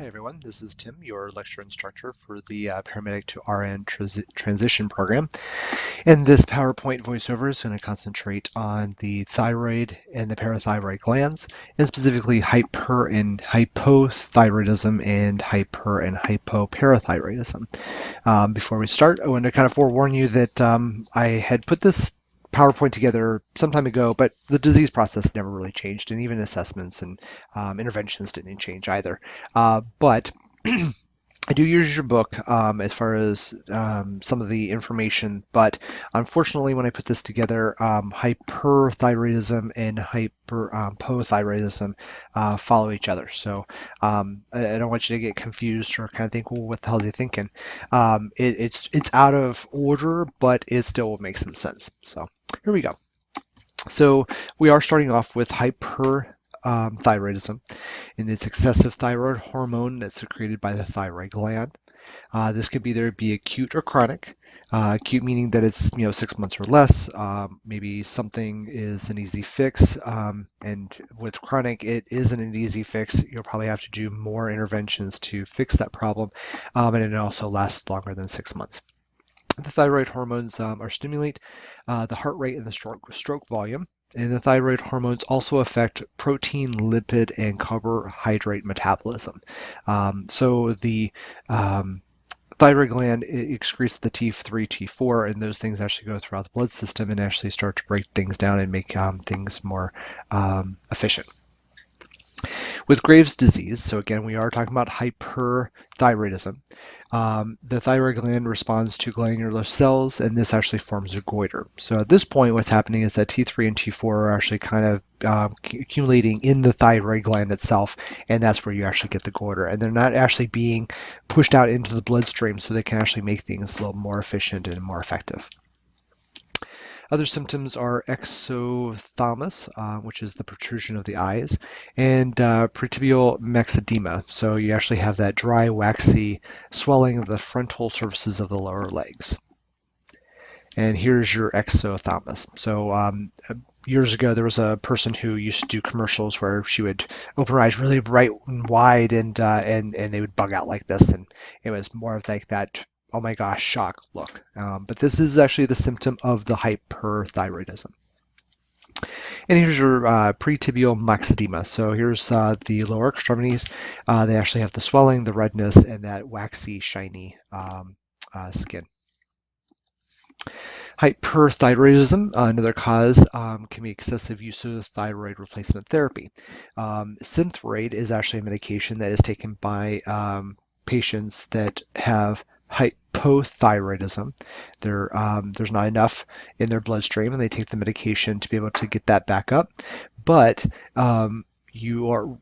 Hi everyone, this is Tim, your lecture instructor for the Paramedic to RN Transition Program. And this PowerPoint voiceover is going to concentrate on the thyroid and the parathyroid glands, and specifically hyper and hypothyroidism and hyper and hypoparathyroidism. Before we start, I want to kind of forewarn you that I had put this PowerPoint together some time ago, but the disease process never really changed, and even assessments and interventions didn't change either. But I do use your book as far as some of the information, but unfortunately, when I put this together, hyperthyroidism and hyperpothyroidism follow each other. So I don't want you to get confused or kind of think, well, what the hell is he thinking? It's out of order, but it still will make some sense. So here we go. So we are starting off with hyperthyroidism, and it's excessive thyroid hormone that's secreted by the thyroid gland. This could either be acute or chronic. Acute meaning that it's 6 months or less. Maybe something is an easy fix, and with chronic, it isn't an easy fix. You'll probably have to do more interventions to fix that problem, and it also lasts longer than 6 months. The thyroid hormones are stimulate the heart rate and the stroke volume. And the thyroid hormones also affect protein, lipid, and carbohydrate metabolism. So the thyroid gland excretes the T3, T4, and those things actually go throughout the blood system and actually start to break things down and make things more efficient. With Graves' disease, so again, we are talking about hyperthyroidism. The thyroid gland responds to glandular cells, and this actually forms a goiter. So at this point, what's happening is that T3 and T4 are actually kind of accumulating in the thyroid gland itself, and that's where you actually get the goiter. And they're not actually being pushed out into the bloodstream, so they can actually make things a little more efficient and more effective. Other symptoms are exophthalmos, which is the protrusion of the eyes, and Pretibial Myxedema. So you actually have that dry, waxy swelling of the frontal surfaces of the lower legs. And here's your exophthalmos. So years ago, there was a person who used to do commercials where she would open her eyes really bright and wide, and they would bug out like this, and it was more of like that, oh my gosh, shock look. But this is actually the symptom of the hyperthyroidism. And here's your pretibial myxedema. So here's the lower extremities. They actually have the swelling, the redness, and that waxy, shiny skin. Hyperthyroidism, another cause, can be excessive use of thyroid replacement therapy. Synthroid is actually a medication that is taken by patients that have hypothyroidism. There's not enough in their bloodstream, and they take the medication to be able to get that back up. But you are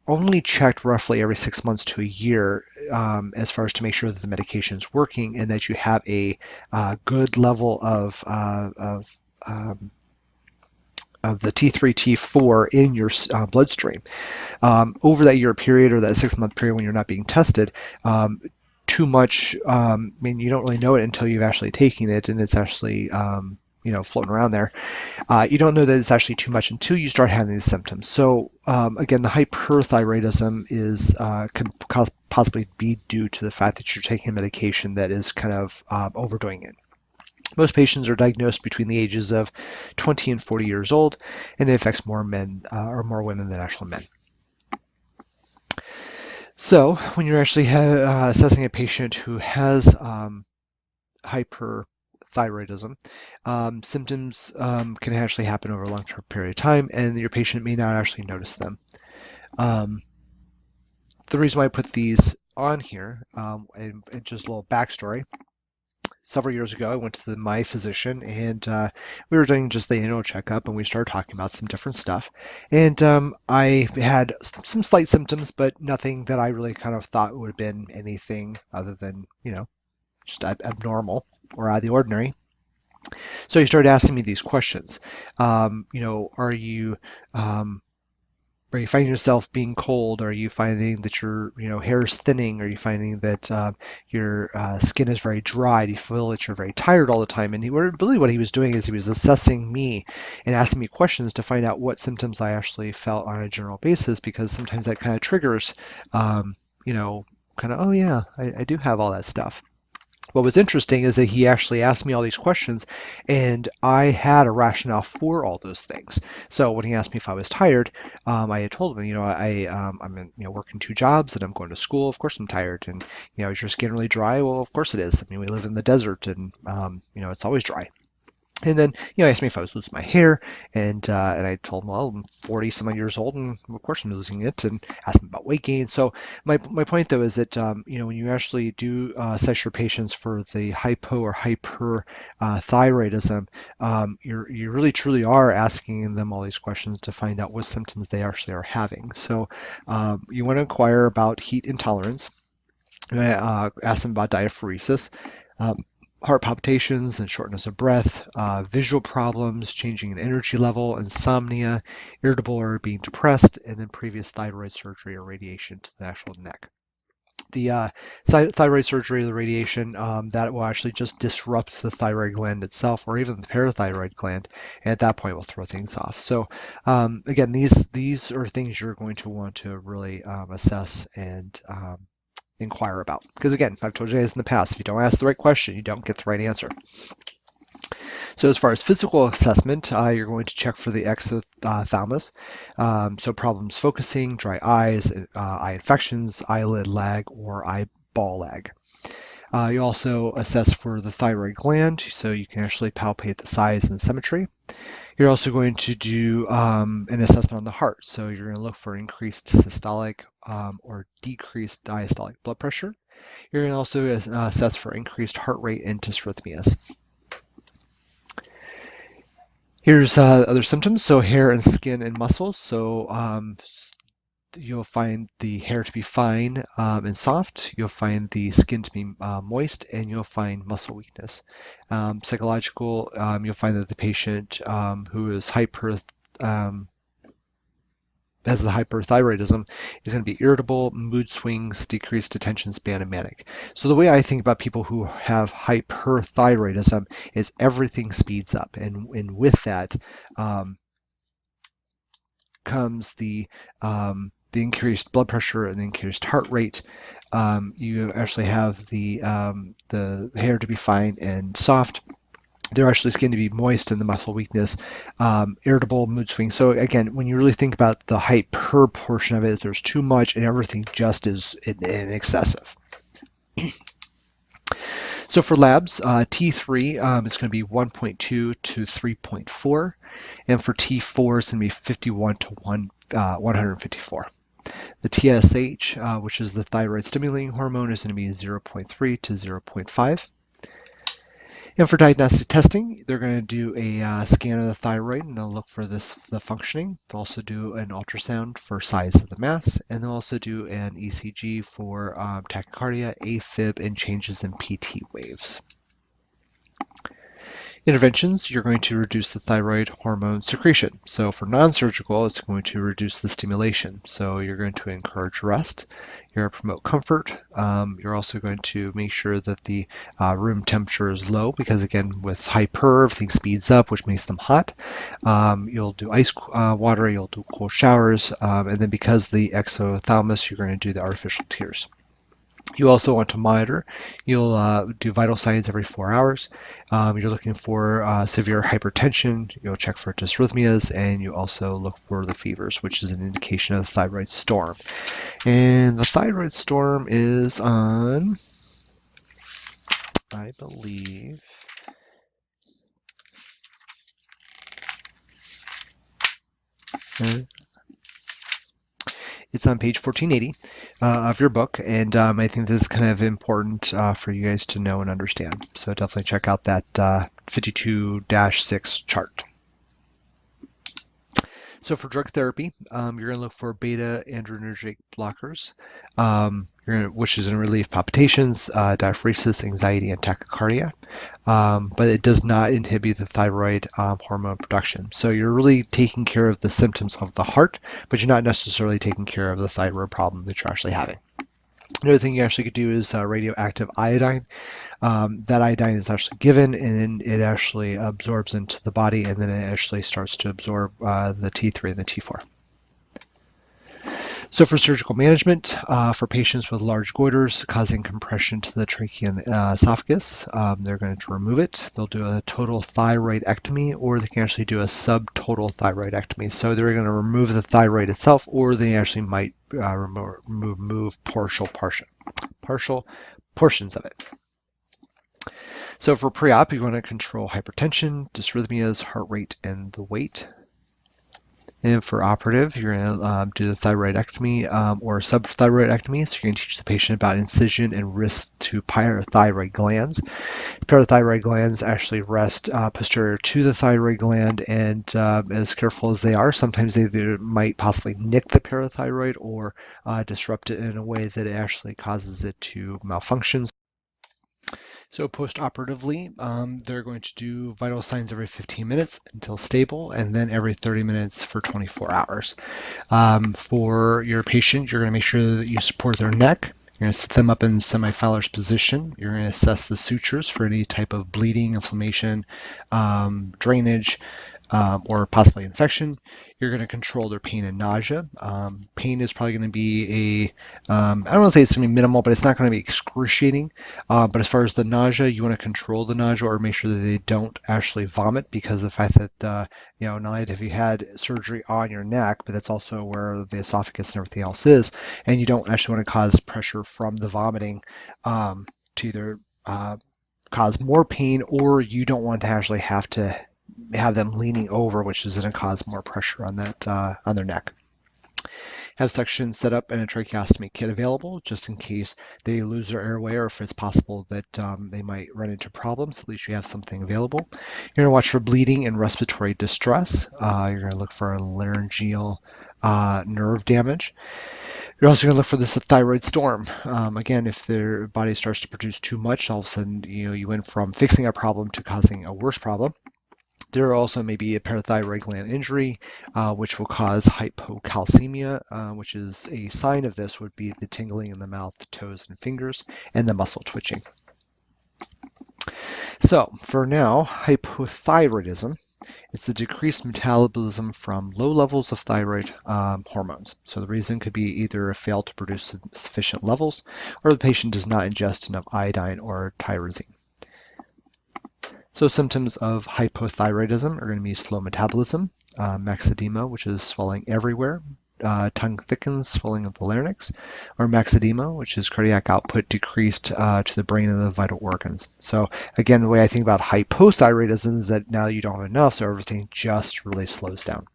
only checked roughly every 6 months to a year as far as to make sure that the medication is working and that you have a good level of the T3, T4 in your bloodstream. Over that year period or that 6-month period when you're not being tested, too much, I mean, you don't really know it until you've actually taken it and it's actually floating around there. You don't know that it's actually too much until you start having these symptoms. So again, the hyperthyroidism could possibly be due to the fact that you're taking a medication that is kind of overdoing it. Most patients are diagnosed between the ages of 20 and 40 years old, and it affects more men or more women than actual men. So when you're actually assessing a patient who has hyperthyroidism, symptoms can actually happen over a long-term period of time, and your patient may not actually notice them. The reason why I put these on here, and just a little backstory. Several years ago, I went to my physician, and we were doing just the annual checkup, and we started talking about some different stuff. And I had some slight symptoms, but nothing that I really kind of thought would have been anything other than, just abnormal or out of the ordinary. So he started asking me these questions. Are you finding yourself being cold? Are you finding that your hair is thinning? Are you finding that your skin is very dry? Do you feel that you're very tired all the time? And really what he was doing is he was assessing me and asking me questions to find out what symptoms I actually felt on a general basis, because sometimes that kind of triggers kind of, oh yeah, I do have all that stuff. What was interesting is that he actually asked me all these questions, and I had a rationale for all those things. So when he asked me if I was tired, I had told him, I'm in, working two jobs and I'm going to school. Of course I'm tired. And is your skin really dry? Well, of course it is. I mean, we live in the desert, and it's always dry. And then, he asked me if I was losing my hair, and I told him, well, I'm 40 some odd years old, and of course I'm losing it, and asked him about weight gain. So my point though is that when you actually do assess your patients for the hypo or hyperthyroidism, you really truly are asking them all these questions to find out what symptoms they actually are having. So you want to inquire about heat intolerance. Ask them about diaphoresis, um, heart palpitations and shortness of breath, visual problems, changing in energy level, insomnia, irritable or being depressed, and then previous thyroid surgery or radiation to the actual neck. The thyroid surgery or the radiation, that will actually just disrupt the thyroid gland itself, or even the parathyroid gland, and at that point will throw things off. So again, these are things you're going to want to really assess and inquire about. Because again, I've told you guys in the past, if you don't ask the right question, you don't get the right answer. So as far as physical assessment, you're going to check for the exophthalmos. So problems focusing, dry eyes, eye infections, eyelid lag, or eyeball lag. You also assess for the thyroid gland, so you can actually palpate the size and symmetry. You're also going to do an assessment on the heart. So you're going to look for increased systolic or decreased diastolic blood pressure. You're going to also assess for increased heart rate and dysrhythmias. Here's other symptoms. So hair and skin and muscles. So you'll find the hair to be fine and soft. You'll find the skin to be moist, and you'll find muscle weakness. Psychological, you'll find that the patient who is has the hyperthyroidism is going to be irritable, mood swings, decreased attention span, and manic. So the way I think about people who have hyperthyroidism is everything speeds up, and with that comes the increased blood pressure and the increased heart rate. You actually have the hair to be fine and soft. They're actually going to be moist and the muscle weakness, irritable, mood swings. So again, when you really think about the hyper portion of it, there's too much and everything just is in excessive. So for labs, T3 is going to be 1.2 to 3.4, and for T4 it's going to be 51 to 154. The TSH, which is the thyroid stimulating hormone, is going to be 0.3 to 0.5. And for diagnostic testing, they're going to do a scan of the thyroid, and they'll look for the functioning. They'll also do an ultrasound for size of the mass, and they'll also do an ECG for tachycardia, AFib, and changes in PT waves. Interventions, you're going to reduce the thyroid hormone secretion. So for non-surgical, it's going to reduce the stimulation. So you're going to encourage rest. You're going to promote comfort. You're also going to make sure that the room temperature is low, because again, with hyper, everything speeds up, which makes them hot. You'll do ice water, you'll do cold showers, and then because the exophthalmos, you're going to do the artificial tears. You also want to monitor. You'll do vital signs every 4 hours. You're looking for severe hypertension. You'll check for dysrhythmias, and you also look for the fevers, which is an indication of the thyroid storm. And the thyroid storm is on, I believe, it's on page 1480 of your book, and I think this is kind of important for you guys to know and understand. So definitely check out that 52-6 chart. So for drug therapy, you're going to look for beta adrenergic blockers, which is going to relieve palpitations, diaphoresis, anxiety, and tachycardia. But it does not inhibit the thyroid hormone production. So you're really taking care of the symptoms of the heart, but you're not necessarily taking care of the thyroid problem that you're actually having. Another thing you actually could do is radioactive iodine. That iodine is actually given, and it actually absorbs into the body, and then it actually starts to absorb the T3 and the T4. So for surgical management, for patients with large goiters causing compression to the trachea and esophagus, they're going to remove it. They'll do a total thyroidectomy, or they can actually do a subtotal thyroidectomy. So they're going to remove the thyroid itself, or they actually might remove partial portions of it. So for pre-op, you want to control hypertension, dysrhythmias, heart rate, and the weight. And for operative, you're going to do the thyroidectomy or subthyroidectomy. So you're going to teach the patient about incision and risk to parathyroid glands. The parathyroid glands actually rest posterior to the thyroid gland, and as careful as they are, sometimes they might possibly nick the parathyroid or disrupt it in a way that it actually causes it to malfunction. So post-operatively, they're going to do vital signs every 15 minutes until stable, and then every 30 minutes for 24 hours. For your patient, you're going to make sure that you support their neck. You're going to sit them up in semi-Fowler's position. You're going to assess the sutures for any type of bleeding, inflammation, drainage, or possibly infection. You're going to control their pain and nausea. Pain is probably going to be I don't want to say it's going to be minimal, but it's not going to be excruciating. But as far as the nausea, you want to control the nausea or make sure that they don't actually vomit, because the fact that, not only have you had surgery on your neck, but that's also where the esophagus and everything else is, and you don't actually want to cause pressure from the vomiting to either cause more pain, or you don't want to actually have to have them leaning over, which is going to cause more pressure on that on their neck. Have suction set up and a tracheostomy kit available just in case they lose their airway, or if it's possible that they might run into problems. At least you have something available. You're going to watch for bleeding and respiratory distress. You're going to look for a laryngeal nerve damage. You're also going to look for this thyroid storm. Again, if their body starts to produce too much, all of a sudden you went from fixing a problem to causing a worse problem. There also may be a parathyroid gland injury, which will cause hypocalcemia, which is a sign of this would be the tingling in the mouth, toes, and fingers, and the muscle twitching. So for now, hypothyroidism, it's the decreased metabolism from low levels of thyroid hormones. So the reason could be either a fail to produce sufficient levels, or the patient does not ingest enough iodine or tyrosine. So symptoms of hypothyroidism are going to be slow metabolism, myxedema, which is swelling everywhere, tongue thickens, swelling of the larynx, or myxedema, which is cardiac output decreased to the brain and the vital organs. So again, the way I think about hypothyroidism is that now you don't have enough, so everything just really slows down.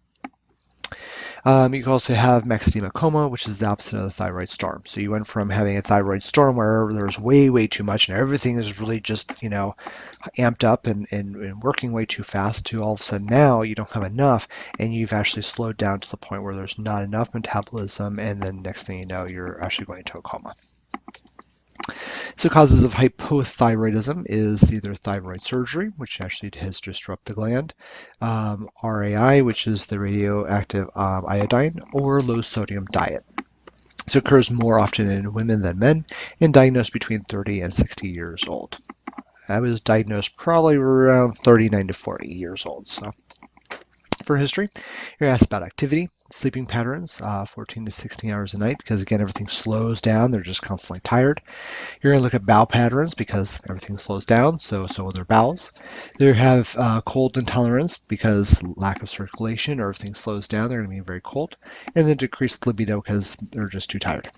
You can also have myxedema coma, which is the opposite of the thyroid storm. So you went from having a thyroid storm where there's way too much and everything is really just, amped up and working way too fast, to all of a sudden now you don't have enough and you've actually slowed down to the point where there's not enough metabolism, and then next thing you know, you're actually going into a coma. So causes of hypothyroidism is either thyroid surgery, which actually has disrupted the gland, RAI, which is the radioactive iodine, or low sodium diet. So it occurs more often in women than men, and diagnosed between 30 and 60 years old. I was diagnosed probably around 39 to 40 years old. So for history, you're asked about activity, sleeping patterns, 14 to 16 hours a night, because again, everything slows down. They're just constantly tired. You're going to look at bowel patterns because everything slows down, so will their bowels. They have cold intolerance because lack of circulation, or everything slows down, they're going to be very cold. And then decreased libido because they're just too tired.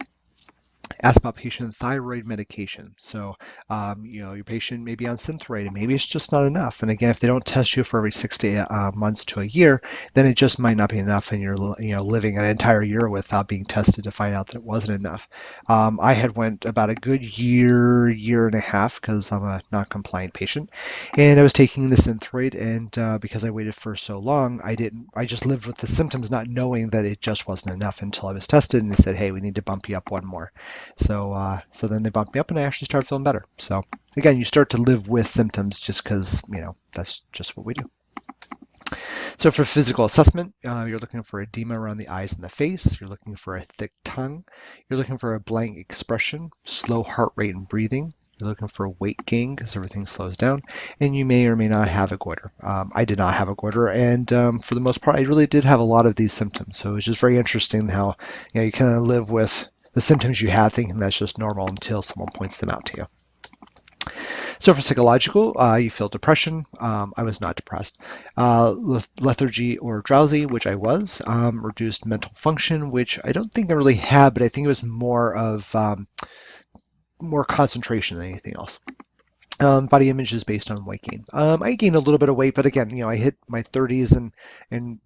Ask about patient thyroid medication. So, your patient may be on Synthroid, and maybe it's just not enough. And again, if they don't test you for every 6 to months to a year, then it just might not be enough, and you're living an entire year without being tested to find out that it wasn't enough. I had went about a good year and a half, because I'm a non-compliant patient, and I was taking the Synthroid, and because I waited for so long, I just lived with the symptoms, not knowing that it just wasn't enough until I was tested, and they said, hey, we need to bump you up one more. So then they bumped me up, and I actually started feeling better. So again, you start to live with symptoms just because, that's just what we do. So for physical assessment, you're looking for edema around the eyes and the face. You're looking for a thick tongue. You're looking for a blank expression, slow heart rate and breathing, You're looking for weight gain because everything slows down, and you may or may not have a goiter. I did not have a goiter, and for the most part, I really did have a lot of these symptoms. So it's just very interesting how you kind of live with the symptoms you have, thinking that's just normal until someone points them out to you. So for psychological, you feel depression. I was not depressed. Lethargy or drowsy, which I was. Reduced mental function, which I don't think I really had, but I think it was more of more concentration than anything else. Body image is based on weight gain. I gained a little bit of weight, but again, I hit my 30s and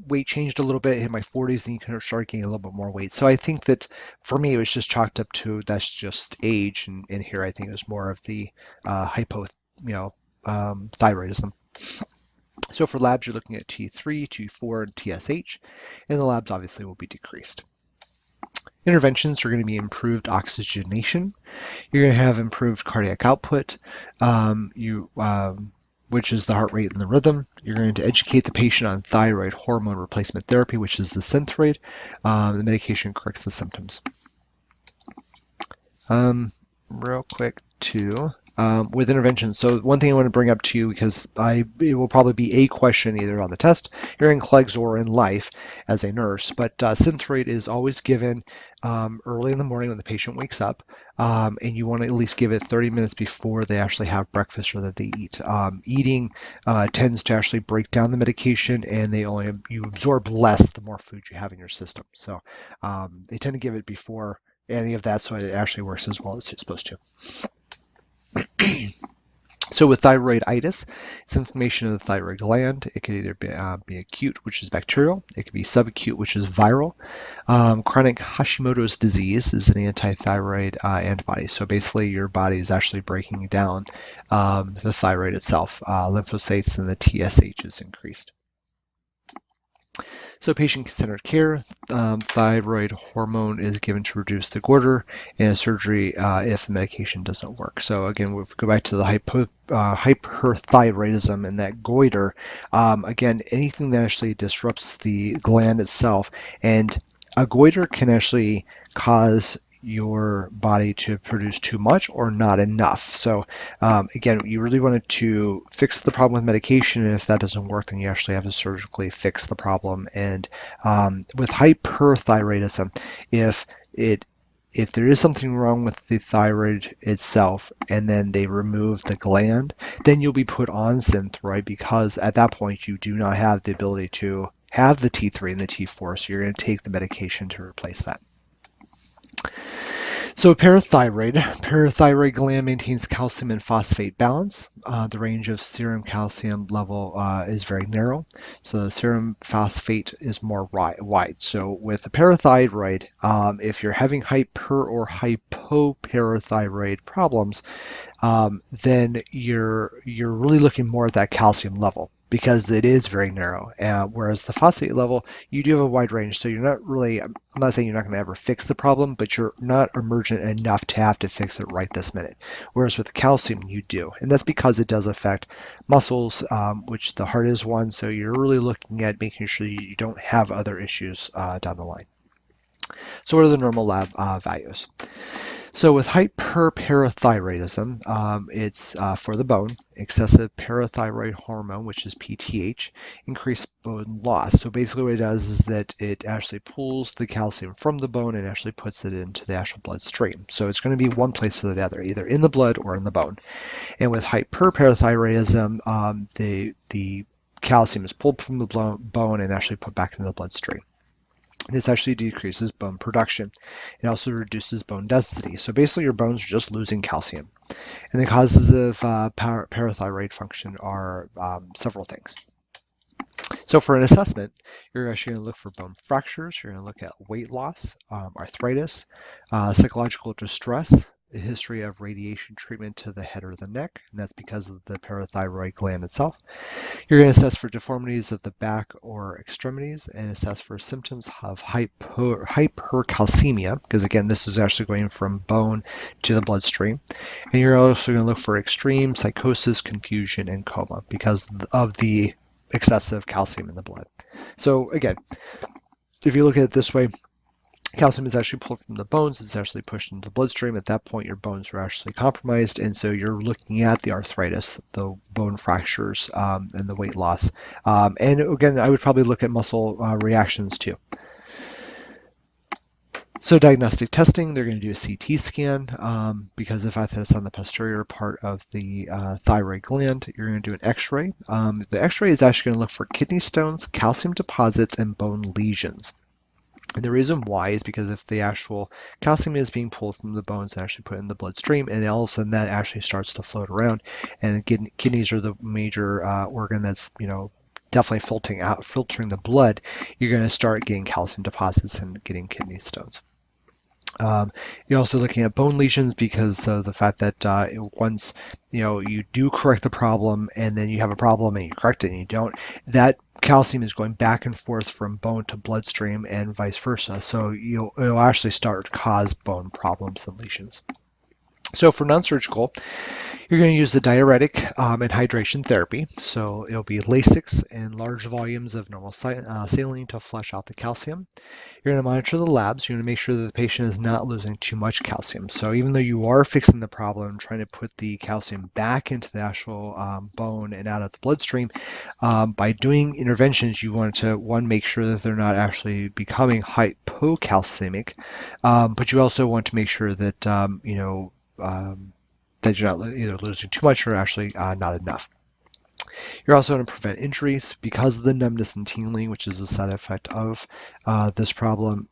weight changed a little bit. Hit my 40s, and you kind of start gaining a little bit more weight. So I think that for me, it was just chalked up to that's just age, and here I think it was more of the thyroidism. So for labs, you're looking at T3, T4, and TSH, and the labs obviously will be decreased. Interventions are going to be improved oxygenation. You're going to have improved cardiac output, which is the heart rate and the rhythm. You're going to educate the patient on thyroid hormone replacement therapy, which is the Synthroid. The medication corrects the symptoms. Real quick, too. With interventions. So one thing I want to bring up to you, because it will probably be a question either on the test, here in CLEGS or in life as a nurse, but Synthroid is always given early in the morning when the patient wakes up, and you want to at least give it 30 minutes before they actually have breakfast or that they eat. Eating tends to actually break down the medication, and you absorb less the more food you have in your system. So they tend to give it before any of that, so it actually works as well as it's supposed to. So with thyroiditis, it's inflammation of the thyroid gland. It could either be acute, which is bacterial. It could be subacute, which is viral. Chronic Hashimoto's disease is an anti-thyroid antibody. So basically, your body is actually breaking down the thyroid itself. Lymphocytes and the TSH is increased. So patient-centered care, thyroid hormone is given to reduce the goiter, and surgery if the medication doesn't work. So again, if we go back to the hyperthyroidism and that goiter, again, anything that actually disrupts the gland itself, and a goiter can actually cause your body to produce too much or not enough. So again, you really wanted to fix the problem with medication, and if that doesn't work, then you actually have to surgically fix the problem. And with hyperthyroidism, if there is something wrong with the thyroid itself and then they remove the gland, then you'll be put on Synthroid, because at that point you do not have the ability to have the T3 and the T4, so you're going to take the medication to replace that. So parathyroid gland maintains calcium and phosphate balance. The range of serum calcium level is very narrow, so the serum phosphate is more wide. So with the parathyroid, if you're having hyper or hypoparathyroid problems, then you're really looking more at that calcium level, because it is very narrow. Whereas the phosphate level, you do have a wide range, so you're not really, I'm not saying you're not going to ever fix the problem, but you're not emergent enough to have to fix it right this minute. Whereas with the calcium, you do. And that's because it does affect muscles, which the heart is one, so you're really looking at making sure you don't have other issues down the line. So what are the normal lab values? So with hyperparathyroidism, it's for the bone. Excessive parathyroid hormone, which is PTH, increased bone loss. So basically what it does is that it actually pulls the calcium from the bone and actually puts it into the actual bloodstream. So it's going to be one place or the other, either in the blood or in the bone. And with hyperparathyroidism, the calcium is pulled from the bone and actually put back into the bloodstream. This actually decreases bone production. It also reduces bone density. So basically your bones are just losing calcium. And the causes of parathyroid function are several things. So for an assessment, you're actually going to look for bone fractures, you're going to look at weight loss, arthritis, psychological distress, a history of radiation treatment to the head or the neck, and that's because of the parathyroid gland itself. You're going to assess for deformities of the back or extremities and assess for symptoms of hypercalcemia, because again, this is actually going from bone to the bloodstream. And you're also going to look for extreme psychosis, confusion, and coma because of the excessive calcium in the blood. So again, if you look at it this way, Calcium is actually pulled from the bones. It's actually pushed into the bloodstream. At that point, your bones are actually compromised, and so you're looking at the arthritis, the bone fractures, and the weight loss. And again, I would probably look at muscle reactions too. So diagnostic testing, they're going to do a CT scan because of the fact that it's on the posterior part of the thyroid gland. You're going to do an X-ray. The X-ray is actually going to look for kidney stones, calcium deposits, and bone lesions. And the reason why is because if the actual calcium is being pulled from the bones and actually put in the bloodstream, and all of a sudden that actually starts to float around, and kidneys are the major organ that's definitely filtering the blood, you're going to start getting calcium deposits and getting kidney stones. You're also looking at bone lesions because of the fact that once you do correct the problem and then you have a problem and you correct it and you don't, that calcium is going back and forth from bone to bloodstream and vice versa. So it'll actually start to cause bone problems and lesions. So for non-surgical, you're going to use the diuretic and hydration therapy. So it'll be Lasix and large volumes of normal saline to flush out the calcium. You're going to monitor the labs. You're going to make sure that the patient is not losing too much calcium. So even though you are fixing the problem, trying to put the calcium back into the actual bone and out of the bloodstream, by doing interventions, you want to, one, make sure that they're not actually becoming hypocalcemic, but you also want to make sure that, that you're not either losing too much or actually not enough. You're also going to prevent injuries because of the numbness and tingling, which is a side effect of this problem.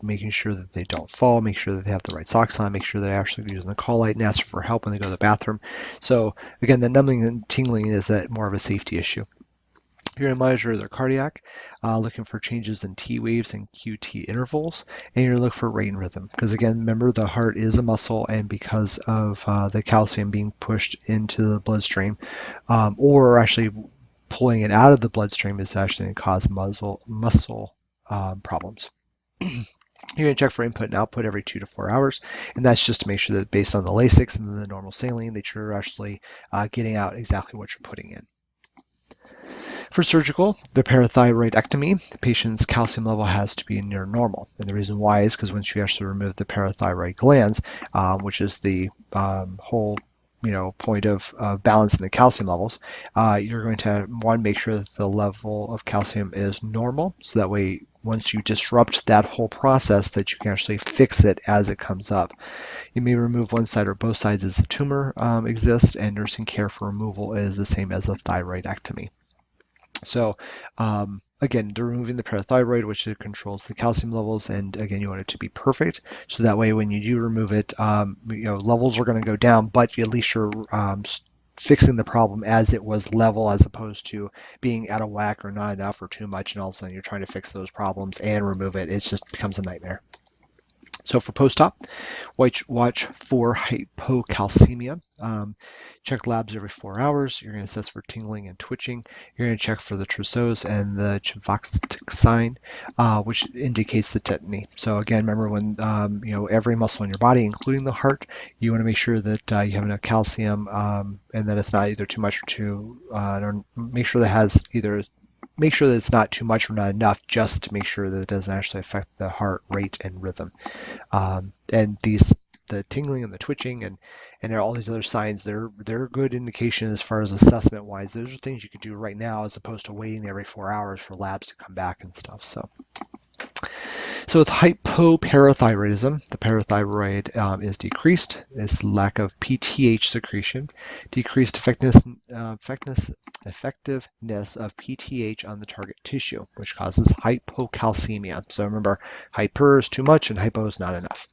Making sure that they don't fall, make sure that they have the right socks on, make sure they're actually using the call light and ask for help when they go to the bathroom. So again, the numbing and tingling is that more of a safety issue. You're going to monitor their cardiac, looking for changes in T waves and QT intervals, and you're going to look for rate and rhythm. Because again, remember the heart is a muscle, and because of the calcium being pushed into the bloodstream, or actually pulling it out of the bloodstream, is actually going to cause muscle problems. You're going to check for input and output every 2 to 4 hours, and that's just to make sure that based on the Lasix and the normal saline, that you're actually getting out exactly what you're putting in. For surgical, the parathyroidectomy, the patient's calcium level has to be near normal. And the reason why is because once you actually remove the parathyroid glands, which is the whole point of balancing the calcium levels, you're going to, one, make sure that the level of calcium is normal. So that way, once you disrupt that whole process, that you can actually fix it as it comes up. You may remove one side or both sides as the tumor exists, and nursing care for removal is the same as a thyroidectomy. So again, they're removing the parathyroid, which controls the calcium levels, and again, you want it to be perfect. So that way, when you do remove it, levels are going to go down, but at least you're fixing the problem as it was level, as opposed to being out of whack or not enough or too much, and all of a sudden you're trying to fix those problems and remove it. It just becomes a nightmare. So for post-op, watch for hypocalcemia. Check labs every 4 hours. You're going to assess for tingling and twitching. You're going to check for the trousseau and the Chvostek sign, which indicates the tetany. So again, remember when every muscle in your body, including the heart, you want to make sure that you have enough calcium and that it's not either too much or too, or make sure that it's not too much or not enough, just to make sure that it doesn't actually affect the heart rate and rhythm. And the tingling and the twitching and all these other signs, they're good indication as far as assessment wise. Those are things you could do right now as opposed to waiting every 4 hours for labs to come back and stuff. So with hypoparathyroidism, the parathyroid is decreased. It's lack of PTH secretion, decreased effectiveness of PTH on the target tissue, which causes hypocalcemia. So remember, hyper is too much and hypo is not enough.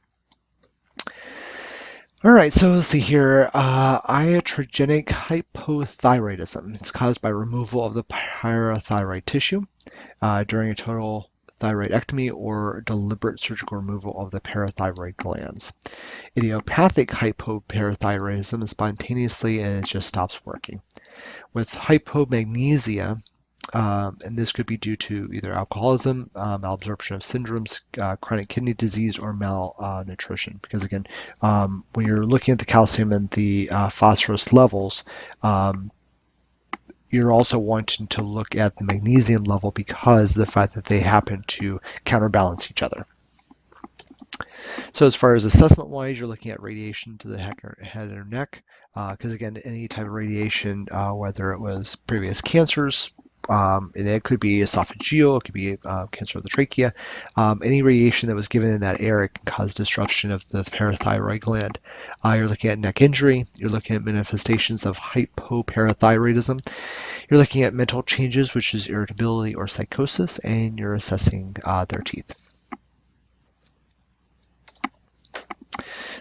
All right, so let's see here. Iatrogenic hypothyroidism. It's caused by removal of the parathyroid tissue during a total thyroidectomy or deliberate surgical removal of the parathyroid glands. Idiopathic hypoparathyroidism is spontaneously and it just stops working. With hypomagnesia, and this could be due to either alcoholism, malabsorption of syndromes, chronic kidney disease, or malnutrition. Because again, when you're looking at the calcium and the phosphorus levels, you're also wanting to look at the magnesium level because of the fact that they happen to counterbalance each other. So as far as assessment-wise, you're looking at radiation to the head or neck, because again, any type of radiation, whether it was previous cancers, and it could be esophageal, it could be cancer of the trachea, any radiation that was given in that area can cause disruption of the parathyroid gland. You're looking at neck injury, you're looking at manifestations of hypoparathyroidism, you're looking at mental changes, which is irritability or psychosis, and you're assessing their teeth.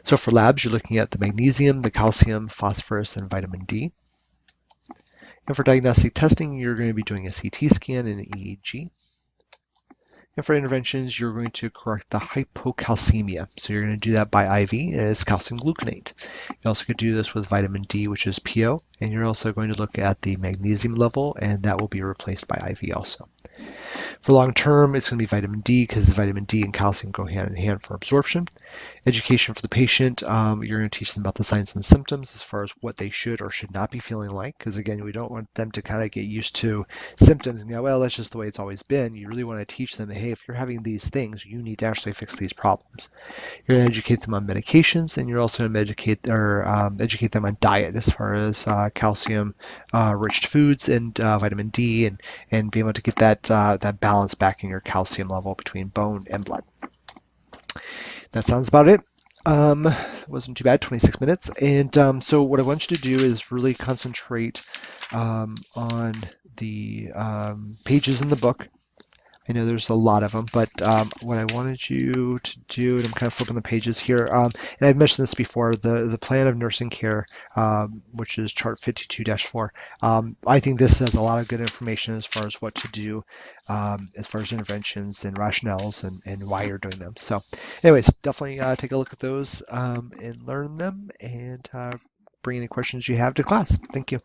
So for labs, you're looking at the magnesium, the calcium, phosphorus, and vitamin D. And for diagnostic testing, you're going to be doing a CT scan and an EEG. And for interventions, you're going to correct the hypocalcemia. So you're going to do that by IV, and it's calcium gluconate. You also could do this with vitamin D, which is PO, and you're also going to look at the magnesium level, and that will be replaced by IV also. For long term, it's going to be vitamin D because vitamin D and calcium go hand in hand for absorption. Education for the patient, you're going to teach them about the signs and symptoms as far as what they should or should not be feeling like, because again, we don't want them to kind of get used to symptoms and go, well, that's just the way it's always been. You really want to teach them, hey, if you're having these things, you need to actually fix these problems. You're going to educate them on medications, and you're also going to educate them on diet as far as calcium rich foods and vitamin D, and be able to get that balance back in your calcium level between bone and blood. That sounds about it. It wasn't too bad, 26 minutes. And so what I want you to do is really concentrate on the pages in the book. I know there's a lot of them, but what I wanted you to do, and I'm kind of flipping the pages here, and I've mentioned this before, the plan of nursing care, which is chart 52-4. I think this has a lot of good information as far as what to do, as far as interventions and rationales and why you're doing them. So anyways, definitely take a look at those and learn them, and bring any questions you have to class. Thank you.